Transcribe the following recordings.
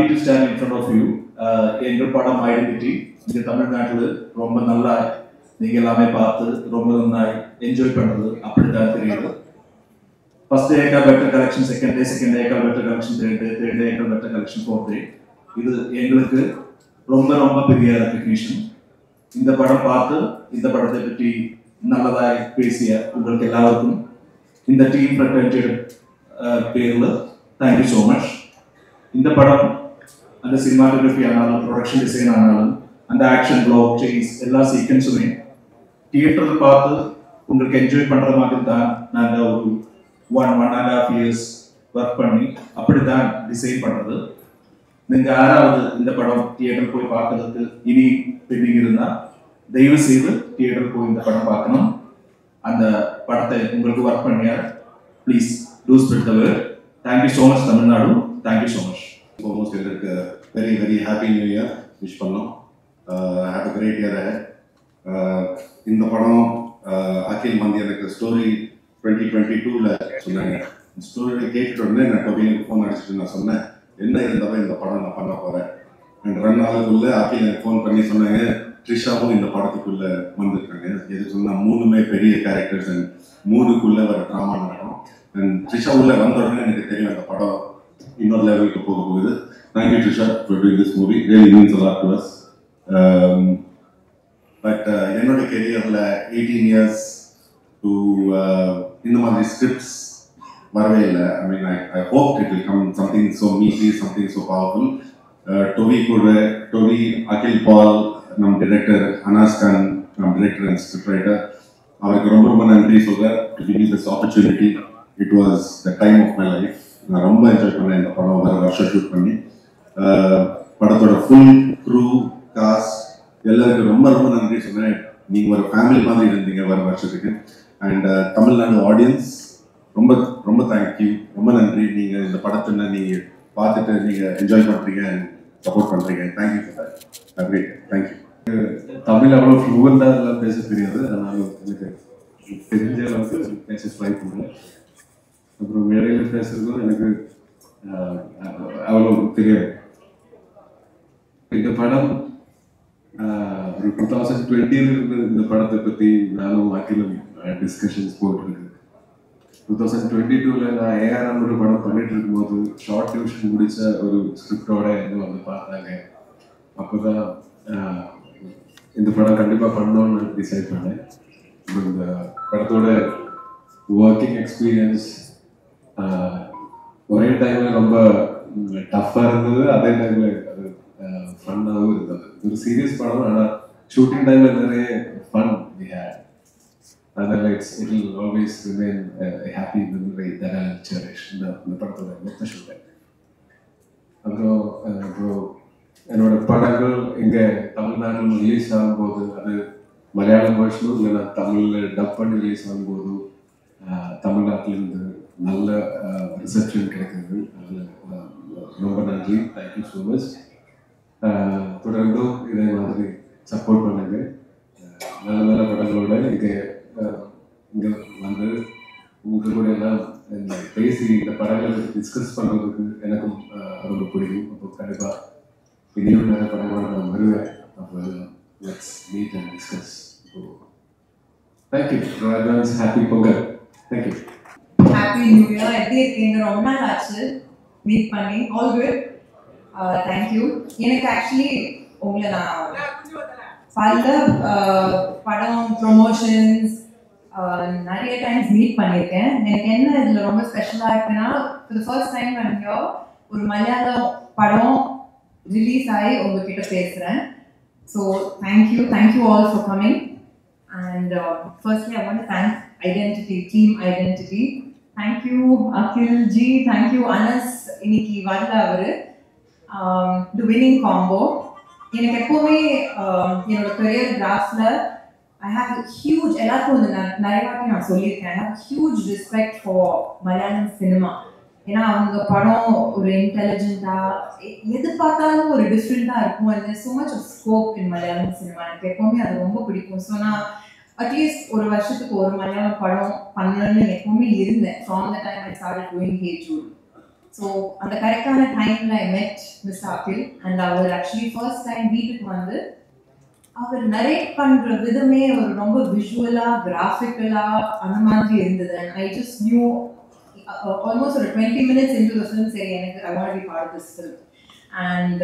to stand in front of you. எங்கள் படம் identity இங்கே தமிழ்நாட்டில் ரொம்ப நல்லா நீங்கள் எல்லாமே பார்த்து ரொம்ப நல்லா என்ஜாய் பண்ணுறது அப்படி தான் தெரியுது. ஃபர்ஸ்ட் டே ஏக்கா பெட்டர் கலெக்ஷன், செகண்ட் டே ஏக்கா பெட்டர் கலெக்ஷன், தேர்ட் டே ஏக்கா பெட்டர் கலெக்ஷன், ஃபோர்த் டே. இது எங்களுக்கு ரொம்ப ரொம்ப பெரிய ரெக்கக்னிஷன். இந்த படம் பார்த்து இந்த படத்தை பற்றி நல்லதாக பேசிய உங்களுக்கு எல்லாருக்கும் இந்த டீம் ரெப்ரசன்டேட்டிவ் பேரில் தேங்க்யூ ஸோ மச். இந்த படம் அந்த சினிமாட்டோகிராஃபி ஆனாலும் ப்ரொடக்ஷன் டிசைன் ஆனாலும் அந்த ஆக்ஷன் பிளாக் சேஞ்ச் எல்லா சீக்வன்ஸுமே தியேட்டரில் பார்த்து உங்களுக்கு என்ஜாய் பண்ணுற மாதிரி தான் நாங்கள் ஒரு 1.5 years ஒர்க் பண்ணி அப்படி தான் டிசைன் பண்ணுறது. நீங்கள் யாராவது இந்த படம் தியேட்டர் போய் பார்க்கறதுக்கு இனி பெண்டிங் இருந்தால் தயவு செய்து தியேட்டர் போய் இந்த படம் பார்க்கணும். அந்த படத்தை உங்களுக்கு ஒர்க் பண்ணியார். Please do spread the word. Thank you so much Tamil Nadu. Thank you so much. Almost எங்களுக்கு very very happy new year wish பண்ணோம். Have a great year ahead. இந்த படம் அகில் வந்து எனக்கு ஸ்டோரி 2022ல் சொன்னாங்க. ஸ்டோரி கேட்டுட்டு உடனே நான் டொபினுக்கு ஃபோன் அடிச்சுட்டு நான் சொன்னேன், என்ன இருந்தாலும் இந்த படம் நான் பண்ண போகிறேன். அண்ட் 2 நாளுக்குள்ளே அகில் எனக்கு ஃபோன் பண்ணி சொன்னாங்க, த்ரிஷாவும் இந்த படத்துக்குள்ளே வந்திருக்காங்க. எது சொன்னால் 3மே பெரிய கேரக்டர்ஸ் அண்ட் 3க்குள்ளே வர ட்ராமா நடக்கும். அண்ட் த்ரிஷா உள்ளே வந்த உடனே எனக்கு தெரியும் அந்த படம் இன்னொரு லெவலுக்கு போக போகுது. Thank you Trisha for doing this movie. Really means a lot to us. But என்னோட கெரியரில் 18 years டு இந்த மாதிரி ஸ்கிரிப்ட்ஸ் வரவே இல்லை. I mean I hope it will come something so meaty, something so powerful. Tovi, Akhil Paul, நம் டிரெக்டர் அனாஸ் கான், நம் டிரெக்டர் அண்ட் ஸ்கிரிப்ட் ரைட்டர், அவருக்கு ரொம்ப ரொம்ப நன்றி சொல்கிறேன். To give me this opportunity. It was the time of my life. நான் ரொம்ப என்ஜாய் பண்ணேன் இந்த படம் வர வருஷம் ஷூட் பண்ணி. படத்தோட ஃபுல் க்ரூ காஸ்ட் எல்லாருக்கும் ரொம்ப ரொம்ப நன்றி சொன்னேன். நீங்கள் ஒரு ஃபேமிலி மாதிரி இருந்தீங்க வர வருஷத்துக்கு. அண்ட் தமிழ்நாடு ஆடியன்ஸ் ரொம்ப ரொம்ப தேங்க்யூ, ரொம்ப நன்றி. நீங்கள் இந்த படத்தை நீங்கள் பார்த்துட்டு நீங்கள் என்ஜாய் பண்ணுறீங்க, சப்போர்ட் பண்ணுறீங்க. Thank you for that. Great. Thank you. Tamil அவ்வளோ ஃப்ளூவெண்ட்டாக எல்லாம் பேச தெரியாது, அதனால் எனக்கு தெரிஞ்ச அளவுக்கு பேச ட்ரை பண்ணுறேன். அப்புறம் மேடையில் பேசுறதும் எனக்கு அவ்வளோ தெரியாது. இந்த படம் ஒரு 2020 இந்த படத்தை பற்றி நானும் அகிலும் டிஸ்கஷன்ஸ் போட்டிருக்கு. 2022ல் நான் ஏஆர்எம் ஒரு படம் பண்ணிட்டு இருக்கும்போது ஷார்ட் டிவிஷன் முடிச்ச ஒரு ஸ்கிரிப்டோட என்ன வந்து பார்த்தாங்க. அப்போ தான் இந்த படம் கண்டிப்பாக பண்ணணும்னு டிசைட் பண்ணேன். இந்த படத்தோட ஒர்க்கிங் எக்ஸ்பீரியன்ஸ் ஒரே டைமில் ரொம்ப டஃப்பாக இருந்தது, அதே டைமில் அது ஃபன்னாகவும் இருந்தது. ஒரு சீரியஸ் படம், ஆனால் ஷூட்டிங் டைமில் நிறைய ஃபன் வி ஹேட். அதனால் it will always remain happy memory that I cherish இந்த படத்தோட மொத்த ஷூட்டிங். அப்புறம் என்னோட படங்கள் இங்கே தமிழ்நாட்டில் ரிலீஸ் ஆகும்போது அது மலையாளம் வேர்ஷனும் இல்லை நான் தமிழில் டப் பண்ணி ரிலீஸ் ஆகும்போது தமிழ்நாட்டிலேருந்து நல்ல ரிசப்ஷன் கிடைக்கிறது. அதில் ரொம்ப நன்றி. Thank you so much. தொடர்ந்தும் இதே மாதிரி சப்போர்ட் பண்ணுங்க. நல்ல நல்ல படங்களோட இங்கே வந்து உங்கள் கூட எல்லாம் பேசி இந்த படங்களை டிஸ்கஸ் பண்ணுறதுக்கு எனக்கும் ரொம்ப பிடிக்கும். அப்போ கண்டிப்பாக இனியும் நிறைய படங்களோட நான் வருவேன். அப்போ let's meet and discuss. Thank you. Advance happy Pongal. Thank you. Happy new year. எப்படி இருக்கீங்க? ரொம்ப நாள் ஆச்சு மீட் பண்ணி. All good. தேங்க்யூ. எனக்கு ஆக்சுவலி உங்களை நான் பல படம் ப்ரொமோஷன்ஸ் நிறைய டைம்ஸ் மீட் பண்ணியிருக்கேன். எனக்கு என்ன இதில் ரொம்ப ஸ்பெஷலாக இருக்குன்னா, ஃபார் த ஃபர்ஸ்ட் டைம் வந்து ஒரு மலையாளம் படம் ரிலீஸ் ஆகி உங்ககிட்ட பேசுகிறேன். So thank you all for coming. And firstly I want to thank Identity, team Identity. Thank you Akhil ji, thank you Anas. இன்னைக்கு வரல அவரு. The winning combo. எனக்கு எப்போவுமே என்னோட கரியர் கிராஃப்ல ஐ ஹாவ் ஹியூஜ், எல்லாருக்கும் வந்து நிறைய வாட்டி நான் சொல்லியிருக்கேன், I have huge respect for Malayalam cinema. ஏன்னா அவங்க படம் ஒரு இன்டெலிஜென்ட்டாக எது பார்த்தாலும் ஒரு டிஃப்ரெண்ட்டாக இருக்கும். And there so much of scope in Malayalam cinema. எனக்கு எப்போவுமே அது ரொம்ப பிடிக்கும். ஸோ நான் அட்லீஸ்ட் ஒரு வருஷத்துக்கு ஒரு மலையாளம் படம் பண்ணணும்னு எப்பவுமே இருந்தேன். From the time I started doing Hey Jude. So அந்த கரெக்டான டைம்ல I met mister Akhil and அவர் ஆக்சுவலி ஃபர்ஸ்ட் டைம் வீட்டுக்கு வந்து அவர் நரேட் பண்ற விதமே ஒரு ரொம்ப விஷுவலா கிராஃபிக்கலா அந்த மாதிரி இருந்தது. And I just knew almost ஒரு 20 minutes into the film சரி எனக்கு I want to be part of this film. And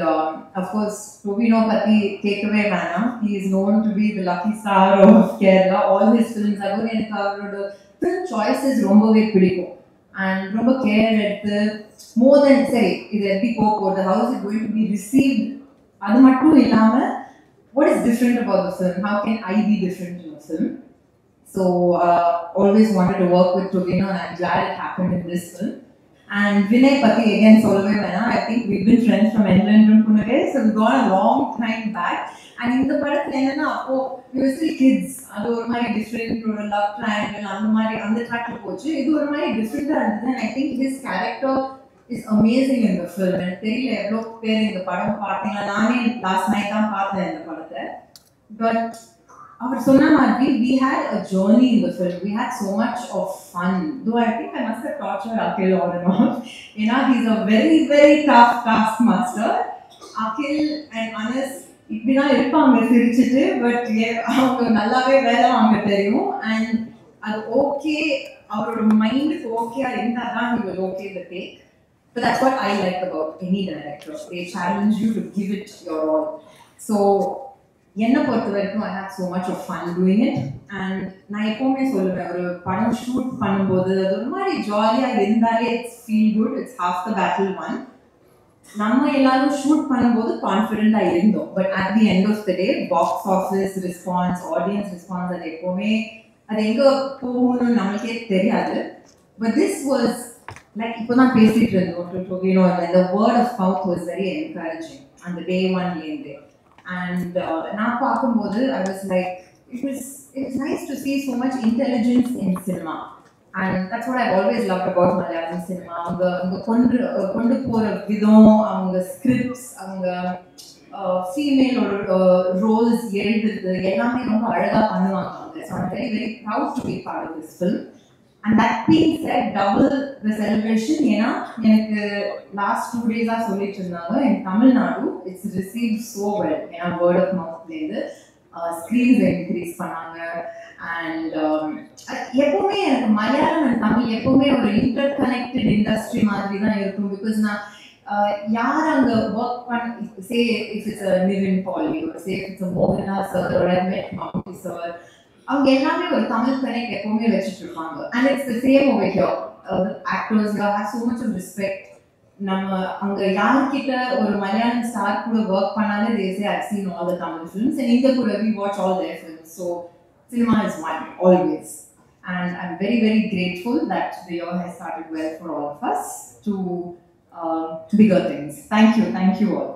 of course, Tobino Patti take away வேணாம். He is known to be the lucky star of Kerala. All his films அவர் எனக்கு அவரோட film choices ரொம்பவே பிடிக்கும். And ரொம்ப care எடுத்து more than சரி இது எப்படி போகுது, how is it going to be received, அது மட்டும் இல்லாம what is different about the film, how can I be different in the film. So always wanted to work with Tobino and I'm glad it happened in this film. And Vinay Patti again solve vena, I think we've been friends from England and Punage, so we've gone a long time back. And in the padathula enna appo we were still kids, adu or mari different or love triangle and mari and the track la pochu idu or mari different ah irundhu. And I think his character is amazing in the film. And theriyala evlo per indha padam paathinga, naane last night da paathen indha padatha, but அவர் சொன்ன மாதிரி we had a journey in the film. We had so much of fun. Though I think I must have tortured Akhil all and all. You know, he's a very, very tough taskmaster. Akhil and Anas, இப்படினா இருப்பாங்க சிரிச்சிட்டு, but அவங்க நல்லாவே வேலை வாங்க தெரியும். And அது okay, அவரோட மைண்டுக்கு ஓகேயா இருந்தால் தான் he will okay the take. But that's what I like about any director. They challenge you to give it your all. So என்னை பொறுத்த வரைக்கும் I had so much of fun doing it. And நான் எப்பவுமே சொல்லுவேன், ஒரு படம் shoot பண்ணும்போது அது ஒரு மாதிரி ஜாலியாக இருந்தாலே it's feel good, it's half the battle won. நம்ம எல்லாரும் ஷூட் பண்ணும்போது கான்ஃபிடென்ட்டாக இருந்தோம், but at the end of the day box office response, audience response, அது எப்போவுமே அது எங்கே போகணும்னு நம்மளுக்கே தெரியாது. பட் திஸ் வாஸ் லைக் இப்போ தான் பேசிட்டு இருந்தோம், the word of mouth was very encouraging அந்த டே ஒன்லேருந்து. And நான் பார்க்கும்போது I was like, it was nice to see so much intelligence in cinema. And that's what I've always loved about Malayalam cinema. அவங்க கொண்டு போகிற விதம், அவங்க ஸ்கிரிப்ட்ஸ், அவங்க ஃபீமேலோட ரோல்ஸ் எழுதுறது எல்லாமே ரொம்ப அழகாக பண்ணுவாங்க. So I'm very, very proud to be part of this film. And that being said, double the celebration. ஏன்னா எனக்கு லாஸ்ட் 2 days சொல்லிட்டு இருந்தாங்க, in Tamil Nadu it's received so well. ஏன்னா word of mouthலேருந்து ஸ்க்ரீன்ஸ் இன்க்ரீஸ் பண்ணாங்க. And எப்பவுமே எனக்கு Malayalam and Tamil எப்பவுமே ஒரு இன்டர் கனெக்டட் இண்டஸ்ட்ரி மாதிரி தான் இருக்கும். பிகாஸ் நான் யார் அங்கே ஒர்க் பண்ண, say if it's Nivin Pauly, say if it's மோகனா சார், மம்முட்டி சார், அவங்க எல்லாமே ஒரு தமிழ் கனெக்ட் எப்பவுமே வச்சுட்டு இருப்பாங்க. And it's the same over here. Actors have so much of respect. நம்ம அங்க யார்கிட்ட ஒரு மலையாளம் ஸ்டார் கூட ஒர்க் பண்ணாலே they say I've seen all the Tamil films, and இங்க கூட we watch all their films. So cinema is one always, and I'm very, very grateful that the year has started well for all of us to bigger things. Thank you all.